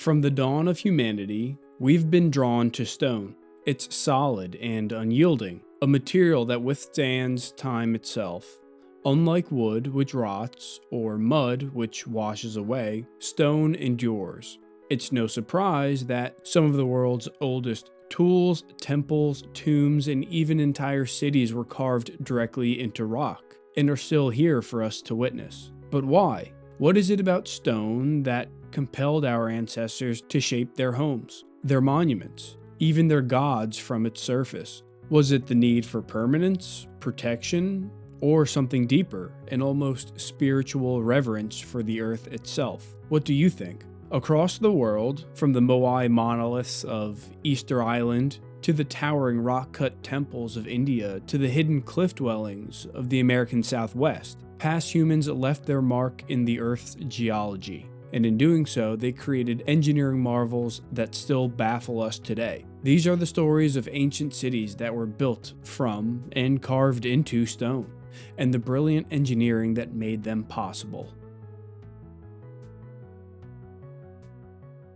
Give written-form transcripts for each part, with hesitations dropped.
From the dawn of humanity, we've been drawn to stone. It's solid and unyielding, a material that withstands time itself. Unlike wood, which rots, or mud, which washes away, stone endures. It's no surprise that some of the world's oldest tools, temples, tombs, and even entire cities were carved directly into rock, and are still here for us to witness. But why? What is it about stone that compelled our ancestors to shape their homes, their monuments, even their gods from its surface? Was it the need for permanence, protection, or something deeper, an almost spiritual reverence for the earth itself? What do you think? Across the world, from the Moai monoliths of Easter Island to the towering rock-cut temples of India to the hidden cliff dwellings of the American Southwest, past humans left their mark in the Earth's geology, and in doing so, they created engineering marvels that still baffle us today. These are the stories of ancient cities that were built from and carved into stone, and the brilliant engineering that made them possible.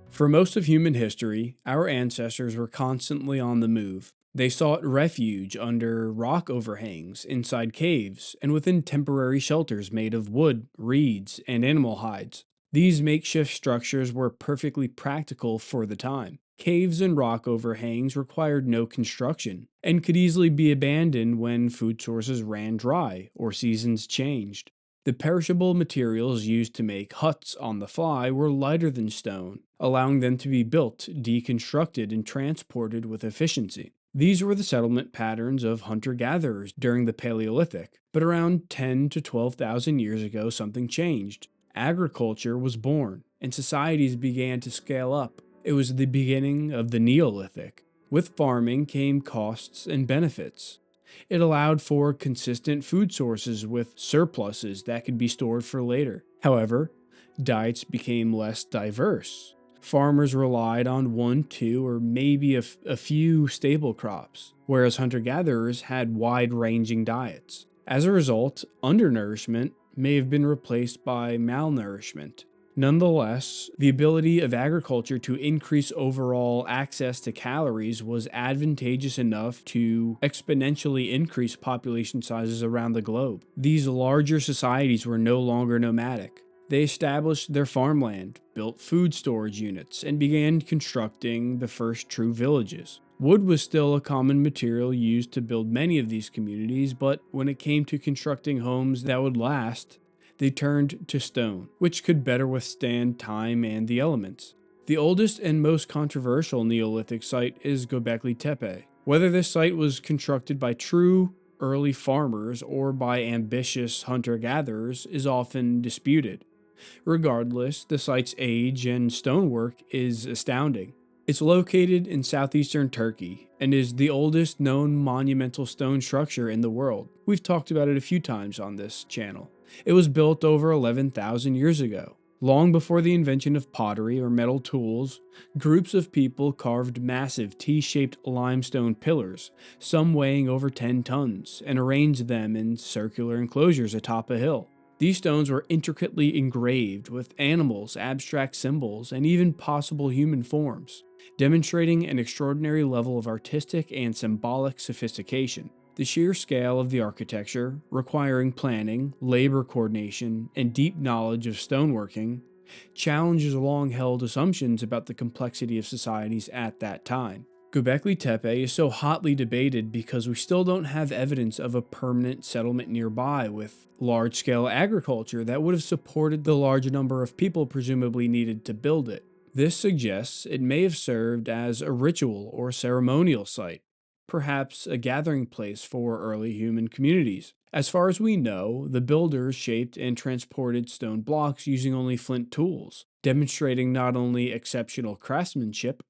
For most of human history, our ancestors were constantly on the move. They sought refuge under rock overhangs, inside caves, and within temporary shelters made of wood, reeds, and animal hides. These makeshift structures were perfectly practical for the time. Caves and rock overhangs required no construction, and could easily be abandoned when food sources ran dry or seasons changed. The perishable materials used to make huts on the fly were lighter than stone, allowing them to be built, deconstructed, and transported with efficiency. These were the settlement patterns of hunter-gatherers during the Paleolithic, but around 10 to 12,000 years ago something changed. Agriculture was born, and societies began to scale up. It was the beginning of the Neolithic. With farming came costs and benefits. It allowed for consistent food sources with surpluses that could be stored for later. However, diets became less diverse. Farmers relied on one, two, or maybe a few staple crops, whereas hunter-gatherers had wide-ranging diets. As a result, undernourishment may have been replaced by malnourishment. Nonetheless, the ability of agriculture to increase overall access to calories was advantageous enough to exponentially increase population sizes around the globe. These larger societies were no longer nomadic. They established their farmland, built food storage units, and began constructing the first true villages. Wood was still a common material used to build many of these communities, but when it came to constructing homes that would last, they turned to stone, which could better withstand time and the elements. The oldest and most controversial Neolithic site is Göbekli Tepe. Whether this site was constructed by true early farmers or by ambitious hunter-gatherers is often disputed. Regardless, the site's age and stonework is astounding. It's located in southeastern Turkey and is the oldest known monumental stone structure in the world. We've talked about it a few times on this channel. It was built over 11,000 years ago. Long before the invention of pottery or metal tools, groups of people carved massive T-shaped limestone pillars, some weighing over 10 tons, and arranged them in circular enclosures atop a hill. These stones were intricately engraved with animals, abstract symbols, and even possible human forms, demonstrating an extraordinary level of artistic and symbolic sophistication. The sheer scale of the architecture, requiring planning, labor coordination, and deep knowledge of stoneworking, challenges long-held assumptions about the complexity of societies at that time. Göbekli Tepe is so hotly debated because we still don't have evidence of a permanent settlement nearby with large-scale agriculture that would have supported the large number of people presumably needed to build it. This suggests it may have served as a ritual or ceremonial site, perhaps a gathering place for early human communities. As far as we know, the builders shaped and transported stone blocks using only flint tools, demonstrating not only exceptional craftsmanship,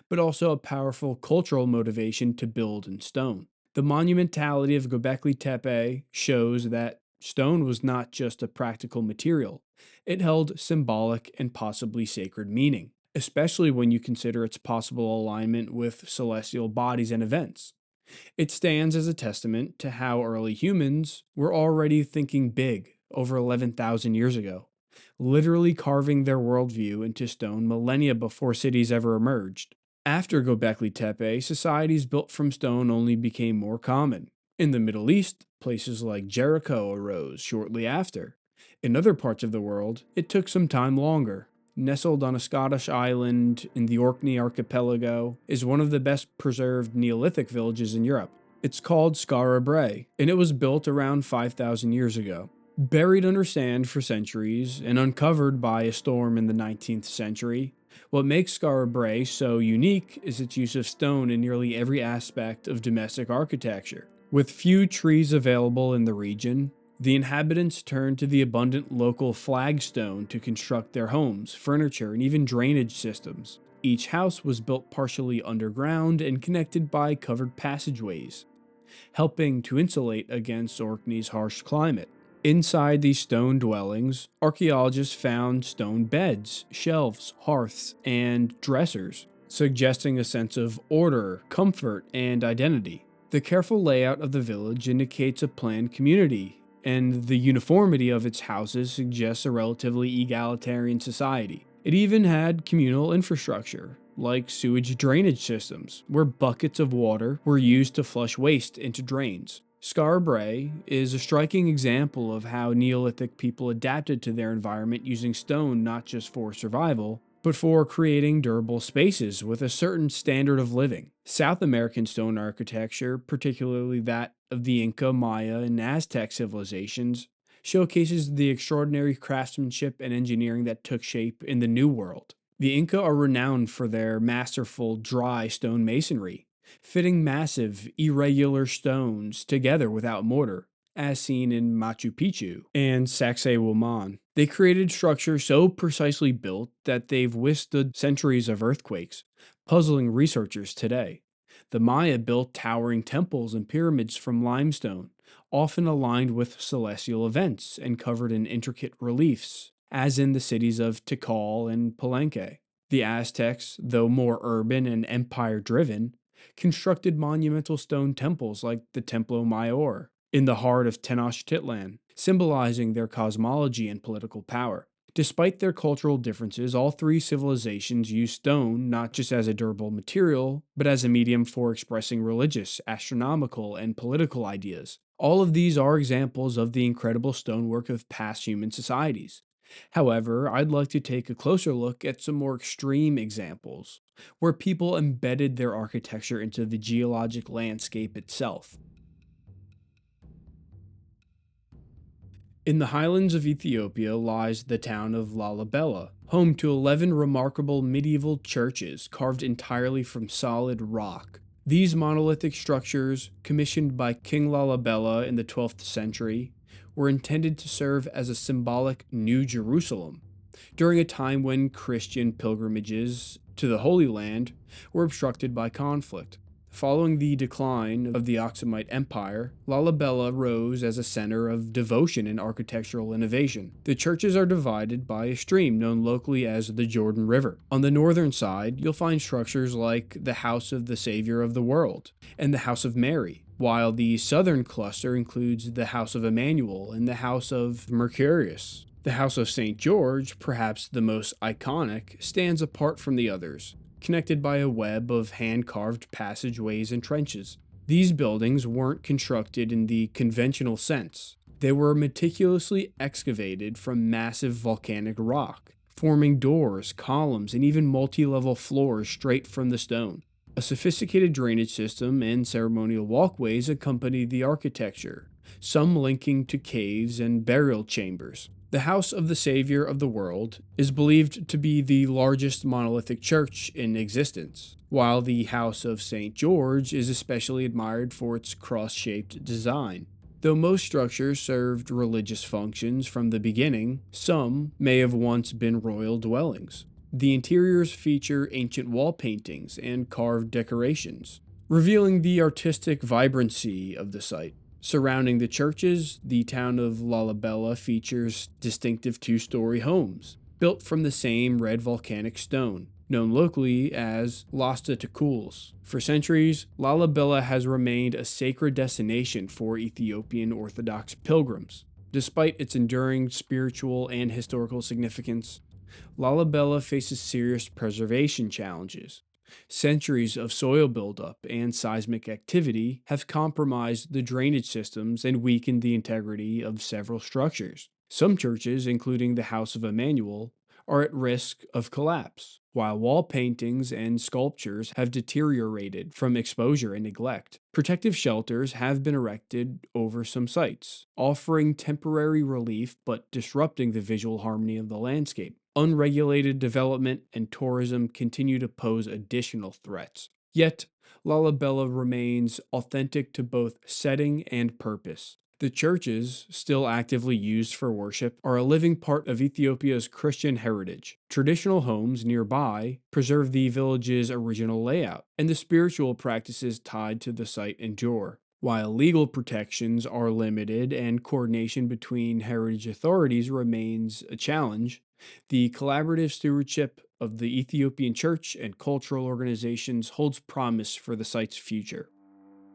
but also a powerful cultural motivation to build in stone. The monumentality of Göbekli Tepe shows that stone was not just a practical material, it held symbolic and possibly sacred meaning, especially when you consider its possible alignment with celestial bodies and events. It stands as a testament to how early humans were already thinking big over 11,000 years ago, literally carving their worldview into stone millennia before cities ever emerged. After Göbekli Tepe, societies built from stone only became more common. In the Middle East, places like Jericho arose shortly after. In other parts of the world, it took some time longer. Nestled on a Scottish island in the Orkney archipelago is one of the best preserved Neolithic villages in Europe. It's called Skara Brae, and it was built around 5,000 years ago. Buried under sand for centuries and uncovered by a storm in the 19th century, what makes Skara Brae so unique is its use of stone in nearly every aspect of domestic architecture. With few trees available in the region, the inhabitants turned to the abundant local flagstone to construct their homes, furniture, and even drainage systems. Each house was built partially underground and connected by covered passageways, helping to insulate against Orkney's harsh climate. Inside these stone dwellings, archaeologists found stone beds, shelves, hearths, and dressers, suggesting a sense of order, comfort, and identity. The careful layout of the village indicates a planned community, and the uniformity of its houses suggests a relatively egalitarian society. It even had communal infrastructure, like sewage drainage systems, where buckets of water were used to flush waste into drains. Skara Brae is a striking example of how Neolithic people adapted to their environment using stone not just for survival, but for creating durable spaces with a certain standard of living. South American stone architecture, particularly that of the Inca, Maya, and Aztec civilizations, showcases the extraordinary craftsmanship and engineering that took shape in the New World. The Inca are renowned for their masterful dry stone masonry, fitting massive, irregular stones together without mortar, as seen in Machu Picchu and Sacsayhuaman. They created structures so precisely built that they've withstood centuries of earthquakes, puzzling researchers today. The Maya built towering temples and pyramids from limestone, often aligned with celestial events and covered in intricate reliefs, as in the cities of Tikal and Palenque. The Aztecs, though more urban and empire driven, constructed monumental stone temples like the Templo Mayor in the heart of Tenochtitlan, symbolizing their cosmology and political power. Despite their cultural differences, all three civilizations used stone not just as a durable material, but as a medium for expressing religious, astronomical, and political ideas. All of these are examples of the incredible stonework of past human societies. However, I'd like to take a closer look at some more extreme examples, where people embedded their architecture into the geologic landscape itself. In the highlands of Ethiopia lies the town of Lalibela, home to 11 remarkable medieval churches carved entirely from solid rock. These monolithic structures, commissioned by King Lalibela in the 12th century, were intended to serve as a symbolic New Jerusalem during a time when Christian pilgrimages to the Holy Land were obstructed by conflict. Following the decline of the Aksumite Empire, Lalibela rose as a center of devotion and architectural innovation. The churches are divided by a stream known locally as the Jordan River. On the northern side, you'll find structures like the House of the Savior of the World and the House of Mary, while the southern cluster includes the House of Emmanuel and the House of Mercurius. The House of St. George, perhaps the most iconic, stands apart from the others, connected by a web of hand-carved passageways and trenches. These buildings weren't constructed in the conventional sense. They were meticulously excavated from massive volcanic rock, forming doors, columns, and even multi-level floors straight from the stone. A sophisticated drainage system and ceremonial walkways accompany the architecture, some linking to caves and burial chambers. The House of the Savior of the World is believed to be the largest monolithic church in existence, while the House of St. George is especially admired for its cross-shaped design. Though most structures served religious functions from the beginning, some may have once been royal dwellings. The interiors feature ancient wall paintings and carved decorations, revealing the artistic vibrancy of the site. Surrounding the churches, the town of Lalibela features distinctive two-story homes, built from the same red volcanic stone, known locally as Lasta Tekuls. For centuries, Lalibela has remained a sacred destination for Ethiopian Orthodox pilgrims. Despite its enduring spiritual and historical significance, Lalibela faces serious preservation challenges. Centuries of soil buildup and seismic activity have compromised the drainage systems and weakened the integrity of several structures. Some churches, including the House of Emmanuel, are at risk of collapse, while wall paintings and sculptures have deteriorated from exposure and neglect. Protective shelters have been erected over some sites, offering temporary relief but disrupting the visual harmony of the landscape. Unregulated development and tourism continue to pose additional threats. Yet, Lalibela remains authentic to both setting and purpose. The churches, still actively used for worship, are a living part of Ethiopia's Christian heritage. Traditional homes nearby preserve the village's original layout, and the spiritual practices tied to the site endure. While legal protections are limited and coordination between heritage authorities remains a challenge, the collaborative stewardship of the Ethiopian church and cultural organizations holds promise for the site's future.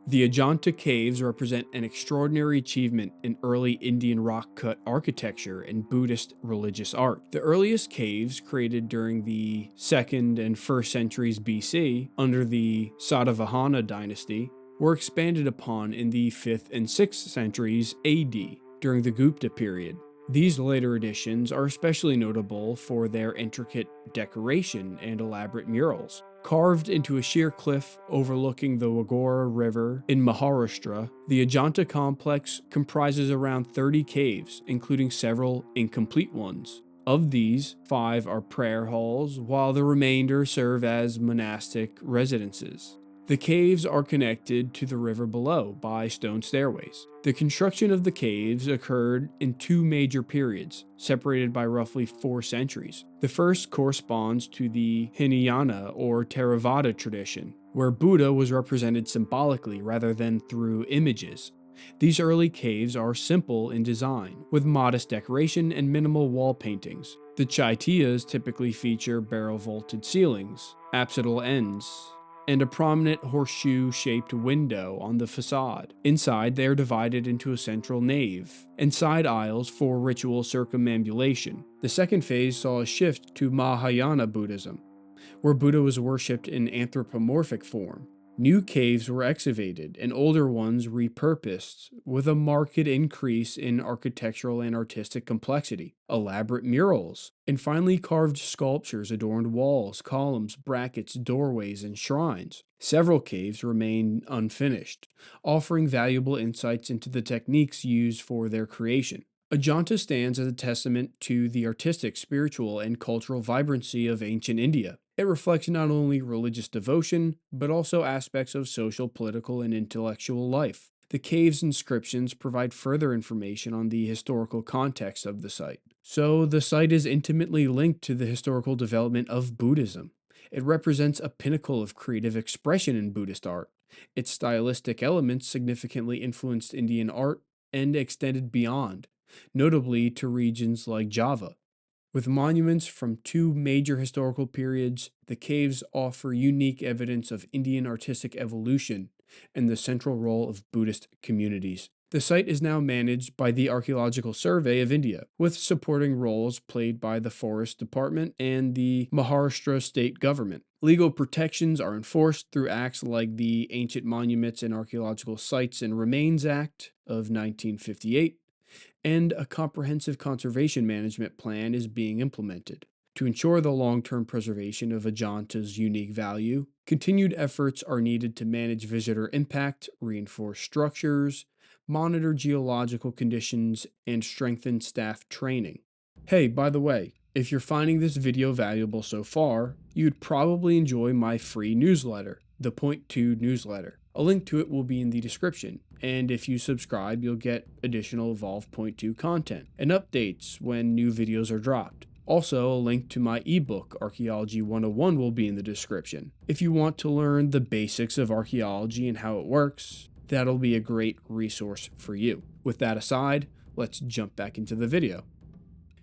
The Ajanta caves represent an extraordinary achievement in early Indian rock-cut architecture and Buddhist religious art. The earliest caves, created during the 2nd and 1st centuries BC under the Satavahana dynasty, were expanded upon in the 5th and 6th centuries AD during the Gupta period. These later additions are especially notable for their intricate decoration and elaborate murals. Carved into a sheer cliff overlooking the Wagora River in Maharashtra, the Ajanta complex comprises around 30 caves, including several incomplete ones. Of these, 5 are prayer halls, while the remainder serve as monastic residences. The caves are connected to the river below by stone stairways. The construction of the caves occurred in 2 major periods, separated by roughly 4 centuries. The first corresponds to the Hinayana or Theravada tradition, where Buddha was represented symbolically rather than through images. These early caves are simple in design, with modest decoration and minimal wall paintings. The Chaityas typically feature barrel-vaulted ceilings, apsidal ends, and a prominent horseshoe-shaped window on the facade. Inside, they are divided into a central nave and side aisles for ritual circumambulation. The second phase saw a shift to Mahayana Buddhism, where Buddha was worshipped in anthropomorphic form. New caves were excavated and older ones repurposed, with a marked increase in architectural and artistic complexity. Elaborate murals and finely carved sculptures adorned walls, columns, brackets, doorways, and shrines. Several caves remain unfinished, offering valuable insights into the techniques used for their creation. Ajanta stands as a testament to the artistic, spiritual, and cultural vibrancy of ancient India. It reflects not only religious devotion, but also aspects of social, political, and intellectual life. The cave's inscriptions provide further information on the historical context of the site. So, the site is intimately linked to the historical development of Buddhism. It represents a pinnacle of creative expression in Buddhist art. Its stylistic elements significantly influenced Indian art and extended beyond, notably to regions like Java. With monuments from 2 major historical periods, the caves offer unique evidence of Indian artistic evolution and the central role of Buddhist communities. The site is now managed by the Archaeological Survey of India, with supporting roles played by the Forest Department and the Maharashtra state government. Legal protections are enforced through acts like the Ancient Monuments and Archaeological Sites and Remains Act of 1958, and a comprehensive conservation management plan is being implemented. To ensure the long-term preservation of Ajanta's unique value, continued efforts are needed to manage visitor impact, reinforce structures, monitor geological conditions, and strengthen staff training. Hey, by the way, if you're finding this video valuable so far, you'd probably enjoy my free newsletter, the Point 2 newsletter. A link to it will be in the description, and if you subscribe, you'll get additional Evolve Point 2 content and updates when new videos are dropped. Also, a link to my ebook, Archaeology 101, will be in the description. If you want to learn the basics of archaeology and how it works, that'll be a great resource for you. With that aside, let's jump back into the video.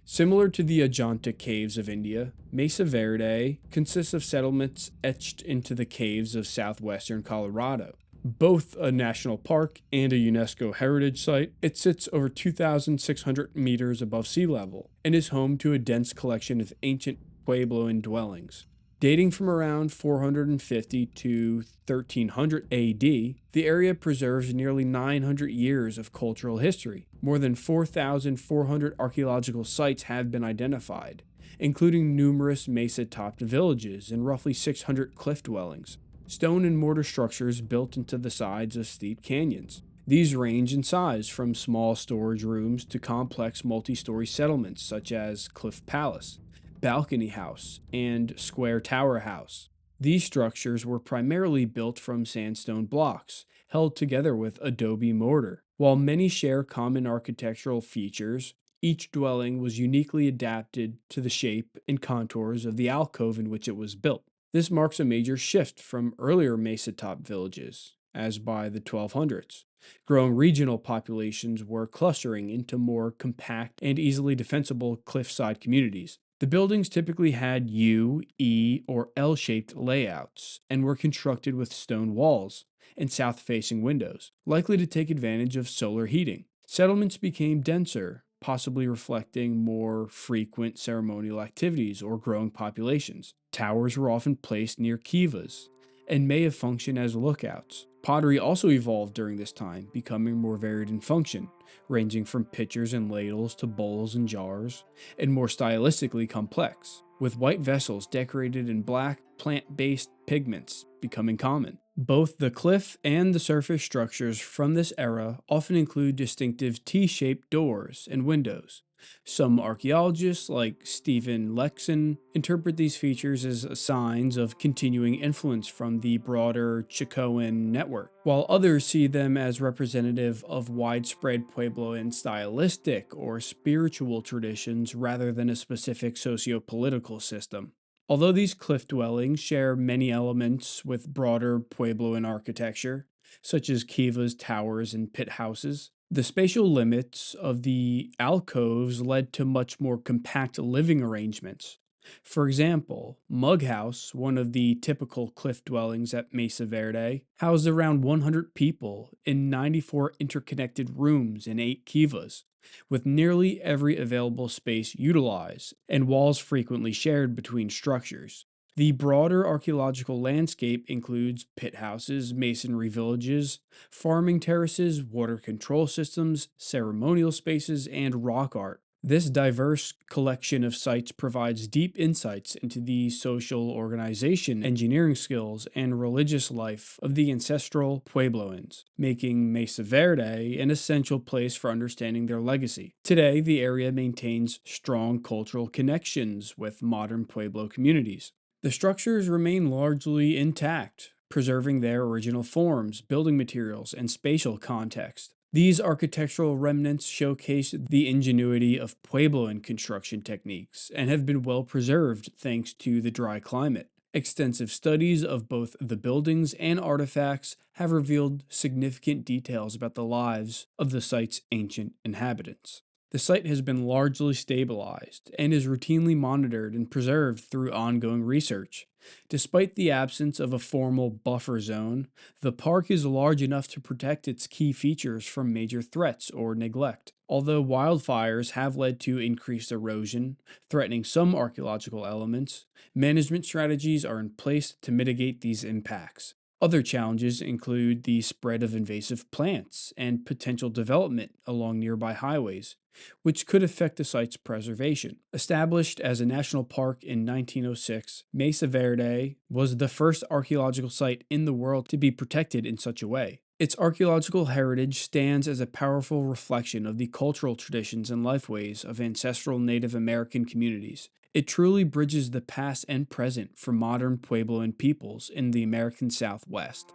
Similar to the Ajanta caves of India, Mesa Verde consists of settlements etched into the caves of southwestern Colorado. Both a national park and a UNESCO heritage site, it sits over 2,600 meters above sea level and is home to a dense collection of ancient Puebloan dwellings. Dating from around 450 to 1300 AD, the area preserves nearly 900 years of cultural history. More than 4,400 archaeological sites have been identified, including numerous mesa-topped villages and roughly 600 cliff dwellings, stone and mortar structures built into the sides of steep canyons. These range in size from small storage rooms to complex multi story settlements such as Cliff Palace, Balcony House, and Square Tower House. These structures were primarily built from sandstone blocks, held together with adobe mortar. While many share common architectural features, each dwelling was uniquely adapted to the shape and contours of the alcove in which it was built. This marks a major shift from earlier mesa top villages, as by the 1200s. Growing regional populations were clustering into more compact and easily defensible cliffside communities. The buildings typically had U, E, or L shaped layouts and were constructed with stone walls and south facing windows, likely to take advantage of solar heating. Settlements became denser, possibly reflecting more frequent ceremonial activities or growing populations. Towers were often placed near kivas and may have functioned as lookouts. Pottery also evolved during this time, becoming more varied in function, ranging from pitchers and ladles to bowls and jars, and more stylistically complex, with white vessels decorated in black plant-based pigments becoming common. Both the cliff and the surface structures from this era often include distinctive T-shaped doors and windows. Some archaeologists, like Stephen Lexon, interpret these features as signs of continuing influence from the broader Chicoan network, while others see them as representative of widespread Puebloan stylistic or spiritual traditions rather than a specific socio-political system. Although these cliff dwellings share many elements with broader Puebloan architecture, such as kivas, towers, and pit houses, the spatial limits of the alcoves led to much more compact living arrangements. For example, Mug House, one of the typical cliff dwellings at Mesa Verde, housed around 100 people in 94 interconnected rooms in 8 kivas, with nearly every available space utilized and walls frequently shared between structures. The broader archaeological landscape includes pit houses, masonry villages, farming terraces, water control systems, ceremonial spaces, and rock art. This diverse collection of sites provides deep insights into the social organization, engineering skills, and religious life of the ancestral Puebloans, making Mesa Verde an essential place for understanding their legacy. Today, the area maintains strong cultural connections with modern Pueblo communities. The structures remain largely intact, preserving their original forms, building materials, and spatial context. These architectural remnants showcase the ingenuity of Puebloan construction techniques and have been well preserved thanks to the dry climate. Extensive studies of both the buildings and artifacts have revealed significant details about the lives of the site's ancient inhabitants. The site has been largely stabilized and is routinely monitored and preserved through ongoing research. Despite the absence of a formal buffer zone, the park is large enough to protect its key features from major threats or neglect. Although wildfires have led to increased erosion, threatening some archaeological elements, management strategies are in place to mitigate these impacts. Other challenges include the spread of invasive plants and potential development along nearby highways, which could affect the site's preservation. Established as a national park in 1906, Mesa Verde was the first archaeological site in the world to be protected in such a way. Its archaeological heritage stands as a powerful reflection of the cultural traditions and lifeways of ancestral Native American communities. It truly bridges the past and present for modern Puebloan peoples in the American Southwest.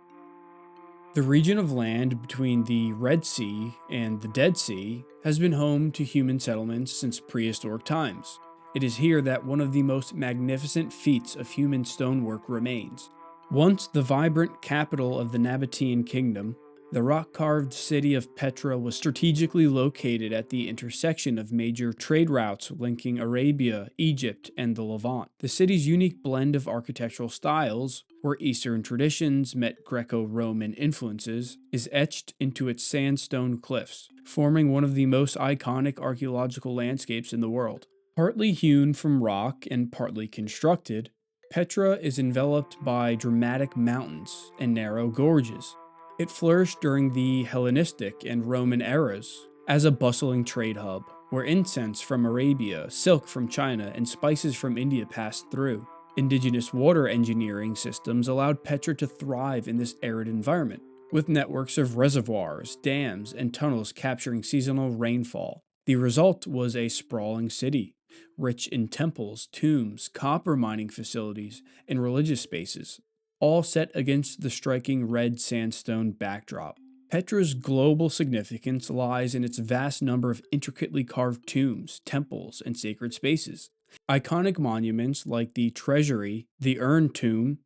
The region of land between the Red Sea and the Dead Sea has been home to human settlements since prehistoric times. It is here that one of the most magnificent feats of human stonework remains. Once the vibrant capital of the Nabatean kingdom, The rock-carved city of Petra was strategically located at the intersection of major trade routes linking Arabia, Egypt, and the Levant. The city's unique blend of architectural styles, where Eastern traditions met Greco-Roman influences, is etched into its sandstone cliffs, forming one of the most iconic archaeological landscapes in the world. Partly hewn from rock and partly constructed, Petra is enveloped by dramatic mountains and narrow gorges. It flourished during the Hellenistic and Roman eras as a bustling trade hub, where incense from Arabia, silk from China, and spices from India passed through. Indigenous water engineering systems allowed Petra to thrive in this arid environment, with networks of reservoirs, dams, and tunnels capturing seasonal rainfall. The result was a sprawling city, rich in temples, tombs, copper mining facilities, and religious spaces, all set against the striking red sandstone backdrop. Petra's global significance lies in its vast number of intricately carved tombs, temples, and sacred spaces. Iconic monuments like the Treasury, the Urn Tomb,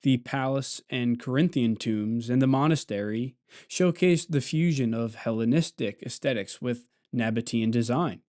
the Palace and Corinthian tombs, and the Monastery showcase the fusion of Hellenistic aesthetics with Nabatean design,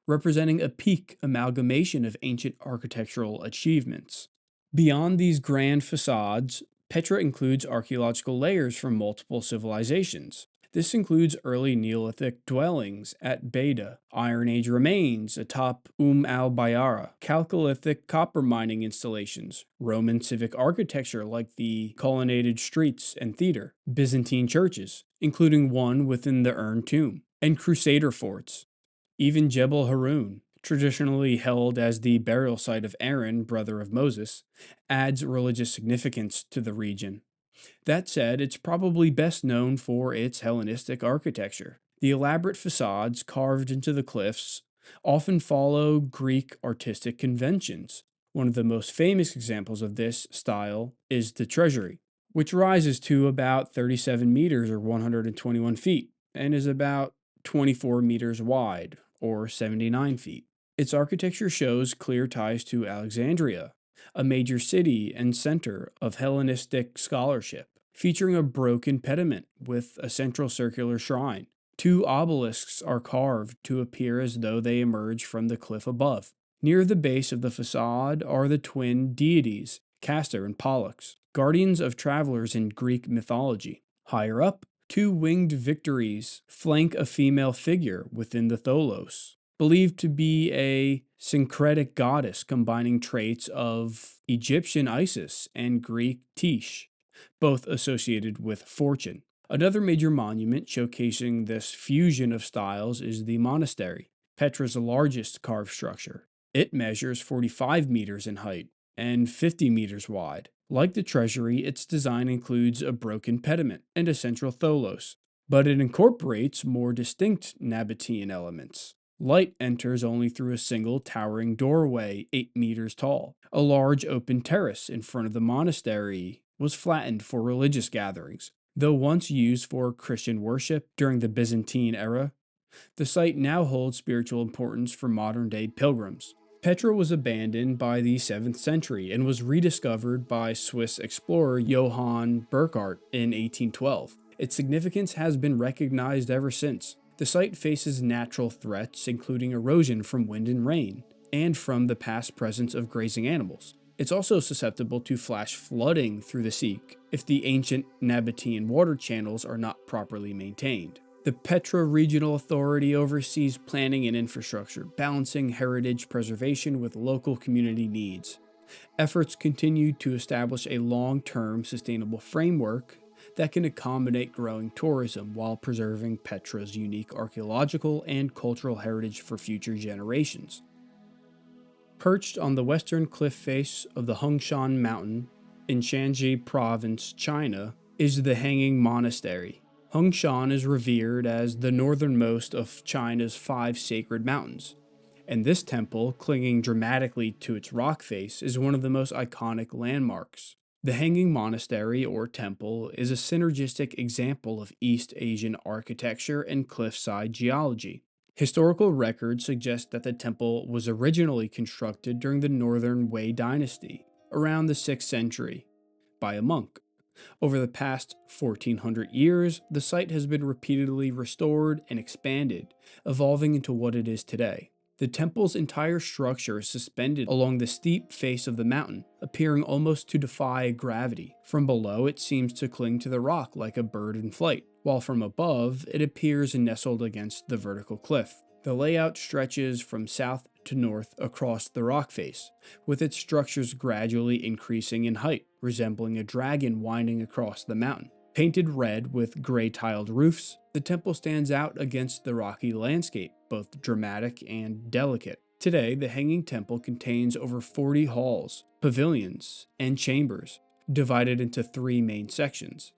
representing a peak amalgamation of ancient architectural achievements. Beyond these grand facades, Petra includes archaeological layers from multiple civilizations. This includes early Neolithic dwellings at Verde, Iron Age remains atop al Bayara, Chalcolithic copper mining installations, Roman civic architecture like the colonnaded streets and theater, Byzantine churches, including one within the Urn Tomb, and Crusader forts. Even Jebel Harun, traditionally held as the burial site of Aaron, brother of Moses, adds religious significance to the region. That said, it's probably best known for its Hellenistic architecture. The elaborate facades carved into the cliffs often follow Greek artistic conventions. One of the most famous examples of this style is the Treasury, which rises to about 37 meters or 121 feet and is about 24 meters wide or 79 feet. Its architecture shows clear ties to Alexandria, a major city and center of Hellenistic scholarship, featuring a broken pediment with a central circular shrine. Two obelisks are carved to appear as though they emerge from the cliff above. Near the base of the facade are the twin deities, Castor and Pollux, guardians of travelers in Greek mythology. Higher up, two winged Victories flank a female figure within the tholos, believed to be a syncretic goddess combining traits of Egyptian Isis and Greek Tish, both associated with fortune. Another major monument showcasing this fusion of styles is the Monastery, Petra's largest carved structure. It measures 45 meters in height and 50 meters wide. Like the Treasury, its design includes a broken pediment and a central tholos, but it incorporates more distinct Nabatean elements. Light enters only through a single towering doorway 8 meters tall. A large open terrace in front of the monastery was flattened for religious gatherings. Though once used for Christian worship during the Byzantine era, the site now holds spiritual importance for modern-day pilgrims. Petra was abandoned by the 7th century and was rediscovered by Swiss explorer Johann Burckhardt in 1812. Its significance has been recognized ever since. The site faces natural threats, including erosion from wind and rain, and from the past presence of grazing animals. It's also susceptible to flash flooding through the Seek if the ancient Nabatean water channels are not properly maintained. The Petra Regional Authority oversees planning and infrastructure, balancing heritage preservation with local community needs. Efforts continue to establish a long-term sustainable framework that can accommodate growing tourism while preserving Petra's unique archaeological and cultural heritage for future generations. Perched on the western cliff face of the Hungshan Mountain in Shanxi Province, China, is the Hanging Monastery. Hungshan is revered as the northernmost of China's 5 sacred mountains, and this temple, clinging dramatically to its rock face, is one of the most iconic landmarks. The Hanging Monastery, or temple, is a synergistic example of East Asian architecture and cliffside geology. Historical records suggest that the temple was originally constructed during the Northern Wei dynasty, around the 6th century, by a monk. Over the past 1400 years, the site has been repeatedly restored and expanded, evolving into what it is today. The temple's entire structure is suspended along the steep face of the mountain, appearing almost to defy gravity. From below, it seems to cling to the rock like a bird in flight, while from above, it appears nestled against the vertical cliff. The layout stretches from south to north across the rock face, with its structures gradually increasing in height, resembling a dragon winding across the mountain. Painted red with gray tiled roofs, the temple stands out against the rocky landscape, both dramatic and delicate. Today, the Hanging Temple contains over 40 halls, pavilions, and chambers, divided into 3 main sections.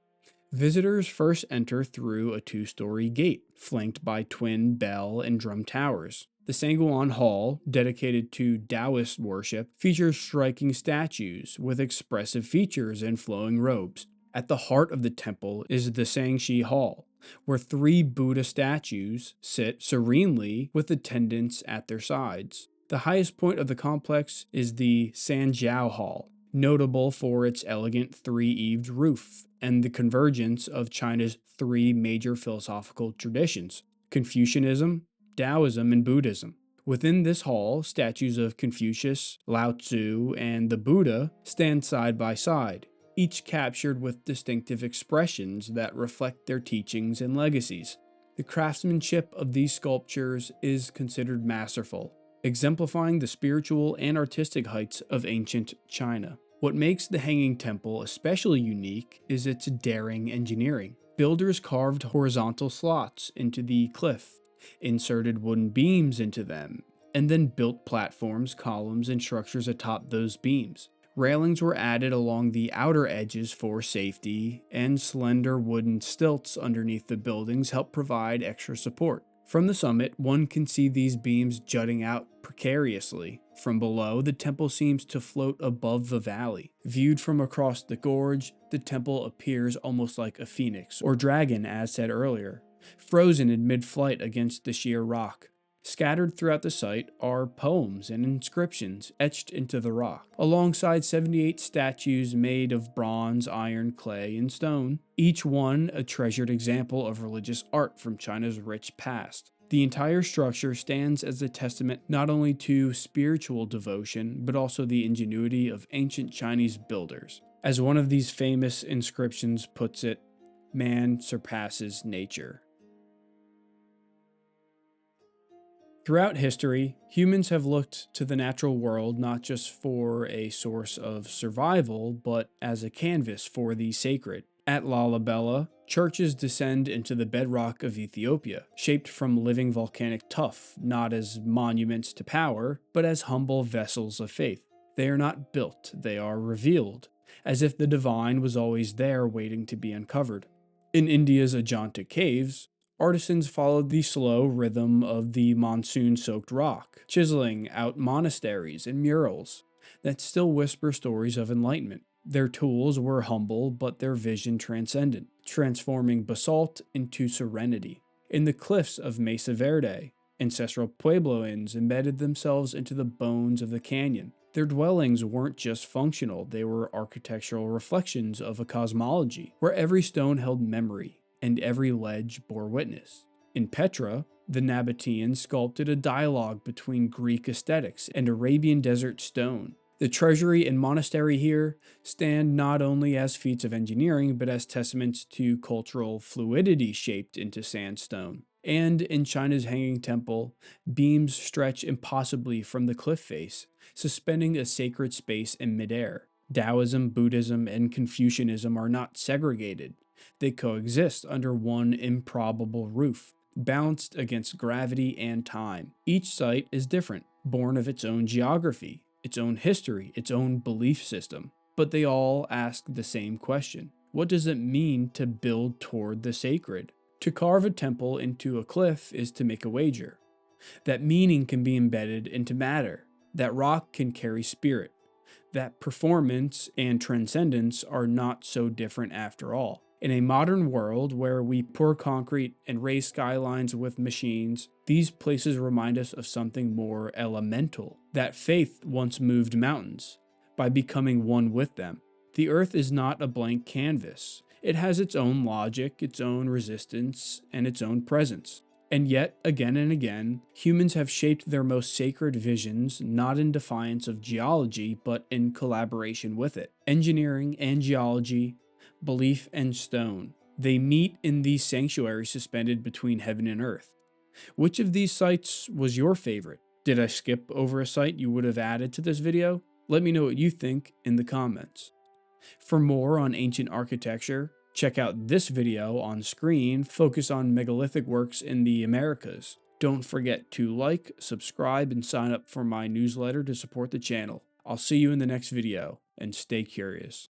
Visitors first enter through a 2-story gate, flanked by twin bell and drum towers. The Sangwon Hall, dedicated to Taoist worship, features striking statues with expressive features and flowing robes. At the heart of the temple is the Sangshi Hall, where 3 Buddha statues sit serenely with attendants at their sides. The highest point of the complex is the Sanjiao Hall, notable for its elegant 3-eaved roof and the convergence of China's 3 major philosophical traditions: Confucianism, Taoism, and Buddhism. Within this hall, statues of Confucius, Lao Tzu, and the Buddha stand side by side, each captured with distinctive expressions that reflect their teachings and legacies. The craftsmanship of these sculptures is considered masterful, exemplifying the spiritual and artistic heights of ancient China. What makes the Hanging Temple especially unique is its daring engineering. Builders carved horizontal slots into the cliff, inserted wooden beams into them, and then built platforms, columns, and structures atop those beams. Railings were added along the outer edges for safety, and slender wooden stilts underneath the buildings help provide extra support. From the summit, one can see these beams jutting out precariously. From below, the temple seems to float above the valley. Viewed from across the gorge, the temple appears almost like a phoenix, or dragon as said earlier, frozen in mid-flight against the sheer rock. Scattered throughout the site are poems and inscriptions etched into the rock, alongside 78 statues made of bronze, iron, clay, and stone, each one a treasured example of religious art from China's rich past. The entire structure stands as a testament not only to spiritual devotion, but also the ingenuity of ancient Chinese builders. As one of these famous inscriptions puts it, "Man surpasses nature." Throughout history, humans have looked to the natural world not just for a source of survival, but as a canvas for the sacred. At Lalibela, churches descend into the bedrock of Ethiopia, shaped from living volcanic tuff, not as monuments to power, but as humble vessels of faith. They are not built, they are revealed, as if the divine was always there waiting to be uncovered. In India's Ajanta caves, artisans followed the slow rhythm of the monsoon-soaked rock, chiseling out monasteries and murals that still whisper stories of enlightenment. Their tools were humble, but their vision transcendent, transforming basalt into serenity. In the cliffs of Mesa Verde, ancestral Puebloans embedded themselves into the bones of the canyon. Their dwellings weren't just functional, they were architectural reflections of a cosmology, where every stone held memory, and every ledge bore witness. In Petra, the Nabateans sculpted a dialogue between Greek aesthetics and Arabian desert stone. The treasury and monastery here stand not only as feats of engineering, but as testaments to cultural fluidity shaped into sandstone. And in China's Hanging Temple, beams stretch impossibly from the cliff face, suspending a sacred space in midair. Taoism, Buddhism, and Confucianism are not segregated. They coexist under one improbable roof, balanced against gravity and time. Each site is different, born of its own geography, its own history, its own belief system. But they all ask the same question: what does it mean to build toward the sacred? To carve a temple into a cliff is to make a wager. That meaning can be embedded into matter. That rock can carry spirit. That performance and transcendence are not so different after all. In a modern world where we pour concrete and raise skylines with machines, these places remind us of something more elemental. That faith once moved mountains by becoming one with them. The Earth is not a blank canvas. It has its own logic, its own resistance, and its own presence. And yet, again and again, humans have shaped their most sacred visions not in defiance of geology, but in collaboration with it. Engineering and geology, belief and stone. They meet in these sanctuaries suspended between heaven and earth. Which of these sites was your favorite? Did I skip over a site you would have added to this video? Let me know what you think in the comments. For more on ancient architecture, check out this video on screen focused on megalithic works in the Americas. Don't forget to like, subscribe, and sign up for my newsletter to support the channel. I'll see you in the next video, and stay curious.